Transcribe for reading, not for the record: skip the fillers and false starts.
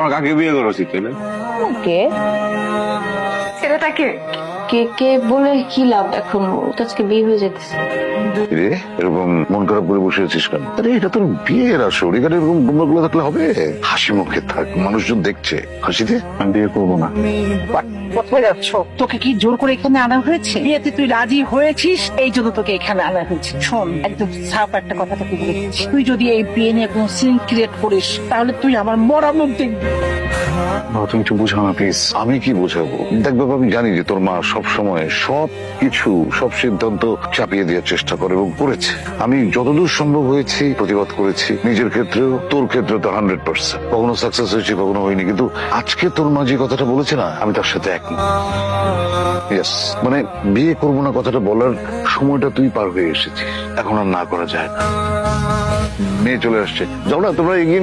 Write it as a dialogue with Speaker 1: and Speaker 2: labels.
Speaker 1: আমার কাকে বিয়ে করা উচিত, তাই না?
Speaker 2: কে
Speaker 3: ছেলেটাকে
Speaker 2: কে কে বলে কি লাভ? এখন ওর আজকে বিয়ে হয়ে যেতেছে।
Speaker 4: রে এরকম মন খারাপ করে বসে আছিস কেন? আরে এটা তোর বিয়ের আসর, এখানে এরকম গুলো থাকলে হবে? হাসি মুখে থাক, মানুষজন দেখছে। হাসিতে আমি বিয়ে করবো না।
Speaker 5: কোথায় যাচ্ছ? তোকে কি জোর করে এখানে আনা হয়েছে? বিয়েতে তুই রাজি হয়েছিস, এই জন্য তোকে এখানে আনা হয়েছে। শোন, একদম সাফ একটা কথা তোকে বলে দিচ্ছি, তুই যদি এই বিয়ে নিয়ে কোনো সিন ক্রিয়েট করিস তাহলে তুই আমার মরা মুখ দেখবি।
Speaker 4: বাবা তুমি একটু বোঝাও না প্লিজ। আমি কি বোঝাবো? দেখ বাবা, আমি জানি যে তোর মা সব সময় সব কিছু, সব সিদ্ধান্ত চাপিয়ে দেওয়ার চেষ্টা করে এবং করেছে। আমি যতদূর সম্ভব হয়েছি প্রতিবাদ করেছি, নিজের ক্ষেত্রেও, তোর ক্ষেত্রে তো 100%। কখনো সাকসেস হয়েছে, কখনো হয়নি, কিন্তু আজকে তোর মা যে কথাটা বলেছে না, আমি তার সাথে একমত। ইয়েস, মানে বিয়ে করবো না কথাটা বলার সময়টা তুই পার হয়ে এসেছিস, এখন আর না করা যায় না। মেয়ে চলে আসছে, যাও না তোমরা এগিয়ে